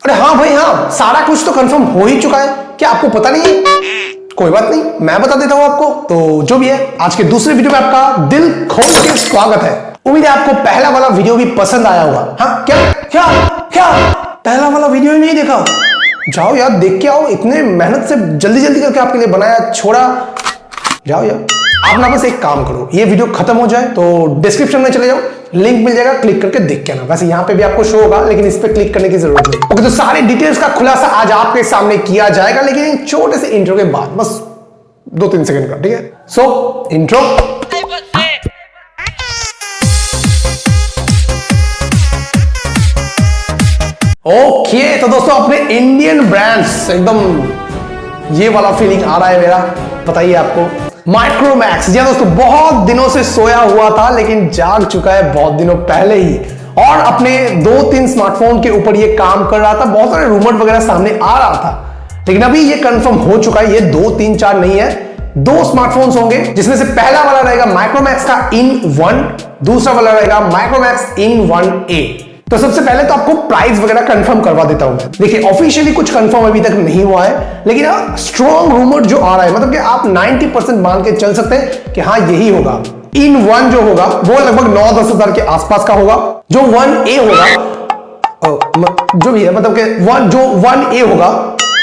अरे हाँ भाई हाँ, सारा कुछ तो कंफर्म हो ही चुका है, क्या आपको पता नहीं है? कोई बात नहीं, मैं बता देता हूं आपको। तो जो भी है, आज के दूसरे वीडियो में आपका दिल खोल के स्वागत है। उम्मीद है आपको पहला वाला वीडियो भी पसंद आया होगा। हाँ क्या क्या क्या पहला वाला वीडियो ही नहीं देखा? जाओ यार देख के आओ, इतने मेहनत से जल्दी जल्दी करके आपके लिए बनाया, छोड़ा। जाओ यार, आप ना बस एक काम करो, ये वीडियो खत्म हो जाए तो डिस्क्रिप्शन में चले जाओ, लिंक मिल जाएगा, क्लिक करके देख के आना। वैसे यहाँ पे भी आपको शो होगा, लेकिन इस पे क्लिक करने की जरूरत नहीं। ओके, तो सारे डिटेल्स का खुलासा आज आपके सामने किया जाएगा, लेकिन एक छोटे से इंट्रो के बाद, बस 2-3 सेकंड का, ठीक है? सो इंट्रो। ओके, तो दोस्तों अपने इंडियन ब्रांड्स, एकदम ये वाला फीलिंग आ रहा है मेरा, बताइए आपको। माइक्रोमैक्स, जी दोस्तों, बहुत दिनों से सोया हुआ था, लेकिन जाग चुका है बहुत दिनों पहले ही, और अपने 2-3 स्मार्टफोन के ऊपर ये काम कर रहा था। बहुत सारे रूमर वगैरह सामने आ रहा था, लेकिन अभी ये कंफर्म हो चुका है, ये 2-3-4 नहीं है, 2 स्मार्टफोन्स होंगे, जिसमें से पहला वाला रहेगा माइक्रोमैक्स का इन 1, दूसरा वाला रहेगा माइक्रोमैक्स इन 1A। तो सबसे पहले तो आपको प्राइस वगैरह कंफर्म करवा देता हूं मैं। देखिए, ऑफिशियली कुछ कंफर्म अभी तक नहीं हुआ है, लेकिन हाँ स्ट्रॉन्ग रूमर जो आ रहा है, मतलब कि आप 90% मान के चल सकते हैं कि हाँ यही होगा। इन 1 जो होगा वो लगभग 9-10 हजार के आसपास का होगा। जो 1A होगा, जो भी है, मतलब कि जो 1A होगा,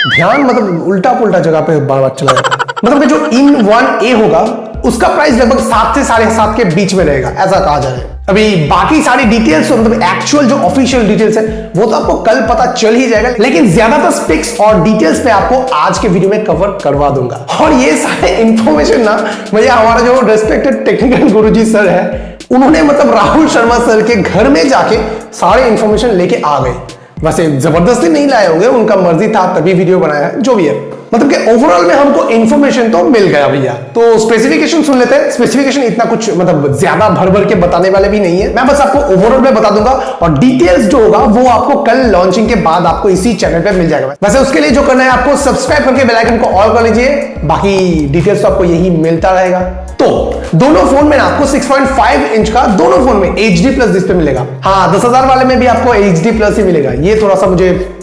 ध्यान मतलब उल्टा पुल्टा जगह पे बार बार चला जाता है, मतलब कि जो इन 1A होगा उसका प्राइस लगभग 7 से 7.5 के बीच में रहेगा, ऐसा कहा जा रहा है। अभी बाकी सारी डिटेल्स, मतलब एक्चुअल जो ऑफिशियल डिटेल्स है, वो तो आपको कल पता चल ही जाएगा, लेकिन ज्यादातर स्पेक्स और डिटेल्स मैं आपको आज के वीडियो में कवर करवा दूंगा। और ये सारे इंफॉर्मेशन ना भैया हमारा जो रेस्पेक्टेड टेक्निकल गुरुजी सर है, उन्होंने मतलब राहुल शर्मा सर के घर में जाके सारे इंफॉर्मेशन लेके आ गए। वैसे जबरदस्ती नहीं लाए होंगे, उनका मर्जी था तभी वीडियो बनाया, जो भी है, मतलब कि ओवरऑल में हमको इन्फॉर्मेशन तो मिल गया भैया। तो स्पेसिफिकेशन सुन लेते हैं। स्पेसिफिकेशन इतना कुछ मतलब ज्यादा भर भर के बताने वाले भी नहीं है, मैं बस आपको ओवरऑल में बता दूंगा, और डिटेल्स जो होगा वो आपको कल लॉन्चिंग के बाद आपको इसी चैनल पे मिल जाएगा। वैसे उसके लिए जो करना है, आपको सब्सक्राइब करके बेल आइकन को ऑल कर लीजिए, बाकी डिटेल्स तो आपको यही मिलता रहेगा। तो दोनों फोन में आपको 6.5 इंच का, दोनों फोन में HD+ डिस्प्ले मिलेगा। हाँ, 10,000 वाले में भी आपको HD+ ही मिलेगा। ये थोड़ा सा मुझे,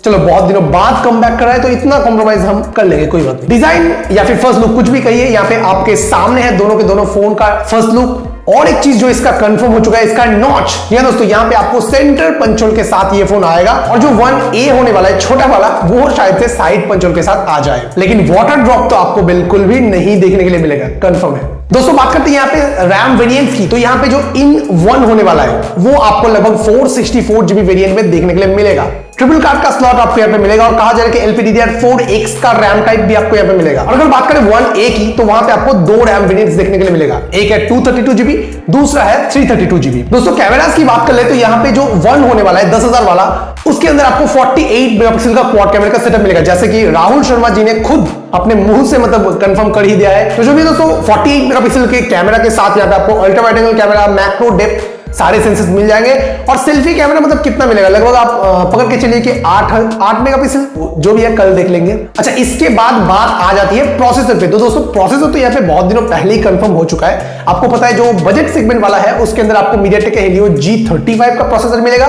चलो बहुत दिनों बाद कम बैक कर रहा है, तो इतना कॉम्प्रोमाइज हम कर लेंगे, कोई बात नहीं। डिजाइन या फिर फर्स्ट लुक कुछ भी कहिए, यहाँ पे आपके सामने है दोनों के दोनों फोन का फर्स्ट लुक। और एक चीज जो इसका कंफर्म हो चुका है, इसका नॉच। ये दोस्तों यहाँ पे आपको सेंटर पंचोल के साथ ये फोन आएगा, और जो 1A होने वाला है छोटा वाला, वो शायद से साइड पंचोल के साथ आ जाए, लेकिन वाटर ड्रॉप तो आपको बिल्कुल भी नहीं देखने के लिए मिलेगा, कंफर्म है। दोस्तों बात करते हैं यहाँ पे रैम वेरिएंट की, तो यहाँ पे जो इन 1 होने वाला है वो आपको लगभग 464 GB वेरिएंट में देखने के लिए मिलेगा। ट्रिपल कार्ड का स्लॉट आपको यहाँ पे मिलेगा, और कहा जा रहा है कि LPDDR4X का रैम टाइप भी आपको यहाँ पे मिलेगा। और अगर बात करें 1A की, तो वहां पे आपको 2 रैम वेरिएंट्स देखने के लिए मिलेगा, एक है 232 GB, दूसरा है 332 GB। दोस्तों कैमरास की बात कर ले, तो यहाँ पे जो 1 होने वाला है 10,000 वाला, उसके अंदर आपको 48 मेगापिक्सल का क्वाड कैमरा का सेटअप मिलेगा, जैसे कि राहुल शर्मा जी ने खुद अपने मुंह से मतलब कंफर्म कर ही दिया है। तो जो भी दोस्तों 48 मेगापिक्सल के कैमरा के साथ यहाँ पे आपको ultra wide angle camera, macro depth, सारे सेंसर्स मिल जाएंगे। और सेल्फी कैमरा मतलब कितना मिलेगा, लगभग आप पकड़ के चलिए कि 8 मेगापिक्सल, जो भी है कल देख लेंगे। अच्छा, इसके बाद बात आ जाती है प्रोसेसर पे। तो दोस्तों प्रोसेसर तो यहाँ पे बहुत दिनों पहले ही कंफर्म हो चुका है। आपको पता है जो बजट सेगमेंट वाला है, उसके अंदर आपको मीडियाटेक का हेलियो G35 का प्रोसेसर मिलेगा,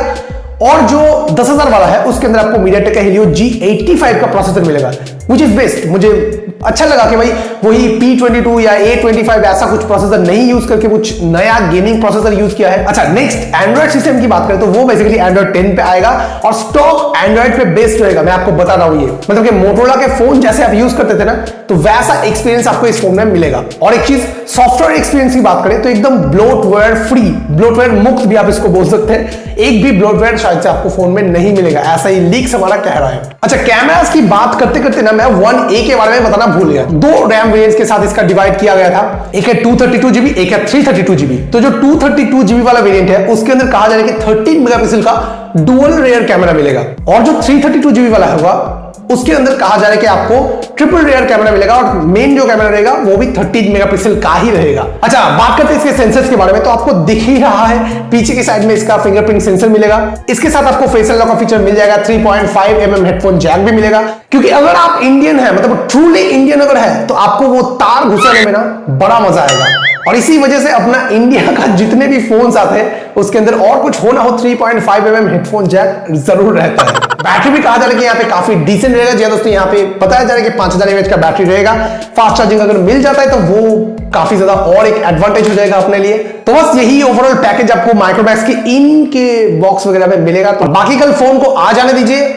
और जो 10,000 वाला है उसके अंदर आपको मीडियाटेक का हेलियो G85 का प्रोसेसर मिलेगा, व्हिच इज बेस्ट। मुझे अच्छा लगा कि भाई वही P22 या A25 ऐसा कुछ प्रोसेसर नहीं यूज करके कुछ नया गेमिंग प्रोसेसर यूज किया है। अच्छा, नेक्स्ट एंड्रॉइड सिस्टम की बात करें तो वो बेसिकली एंड्रॉइड 10 पे आएगा, और स्टॉक एंड्रॉइड पे बेस्ड रहेगा। मैं आपको बता रहा हूं, ये मतलब कि मोटोरोला के फोन जैसे आप यूज करते थे ना, तो वैसा एक्सपीरियंस आपको इस फोन में मिलेगा। और एक चीज, सॉफ्टवेयर एक्सपीरियंस की बात करें तो एकदम ब्लोटवेयर फ्री, ब्लोटवेयर मुक्त भी आप इसको बोल सकते हैं। एक भी ब्लोटवेयर शायद से आपको फोन में नहीं मिलेगा, ऐसा ही लीक्स हमारा कह रहा है। अच्छा, कैमरास की बात करते करते ना मैं 1A के बारे में बताना भूल गया। 2 रैम वेरिएंट्स के साथ इसका डिवाइड किया गया था, एक है 232 GB, एक है 332 GB। तो जो 232 GB वाला वेरिएंट है, उसके अंदर कहा जा रहा है कि 13 मेगापिक्सल का डुअल रेयर कैमरा मिलेगा, और जो 332 GB वाला होगा उसके अंदर कहा जा रहा है कि आपको ट्रिपल रेयर कैमरा मिलेगा और मेन जो कैमरा रहेगा वो भी 30 मेगापिक्सल का ही रहेगा। अच्छा, बात करते हैं इसके सेंसर्स के बारे में। तो आपको दिख ही रहा है पीछे की साइड में इसका फिंगरप्रिंट सेंसर मिलेगा। इसके साथ आपको फेशियल लॉक का फीचर मिल जाएगा। 3.5 mm हेडफोन जैक भी मिलेगा, क्योंकि अगर आप इंडियन है, मतलब ट्रूली इंडियन अगर है, तो आपको वो तार घुसाने में ना बड़ा मजा आएगा। और इसी वजह से अपना इंडिया का जितने भी फोन्स आते हैं उसके अंदर और कुछ हो ना हो 3.5 mm हेडफोन जैक जरूर रहता है। बैटरी भी कहा जा रहा है कि यहाँ पे काफी डिसेंट रहेगा। जी दोस्तों, यहाँ पे बताया जा रहा है कि 5000 mAh का बैटरी रहेगा। फास्ट चार्जिंग अगर मिल जाता है तो वो काफी ज्यादा और एक एडवांटेज हो जाएगा अपने लिए। तो बस यही ओवरऑल पैकेज आपको माइक्रोमैक्स के इन के बॉक्स वगैरह में मिलेगा। तो बाकी कल फोन को आ जाने दीजिए,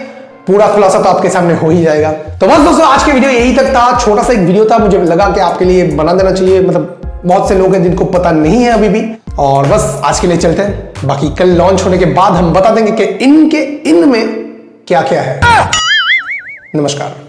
पूरा खुलासा तो आपके सामने हो ही जाएगा। तो बस दोस्तों, आज के वीडियो यही तक था। छोटा सा एक वीडियो था, मुझे लगा कि आपके लिए बना देना चाहिए। मतलब बहुत से लोग हैं जिनको पता नहीं है अभी भी। और बस आज के लिए चलते हैं, बाकी कल लॉन्च होने के बाद हम बता देंगे कि इनके इन में क्या क्या है। नमस्कार।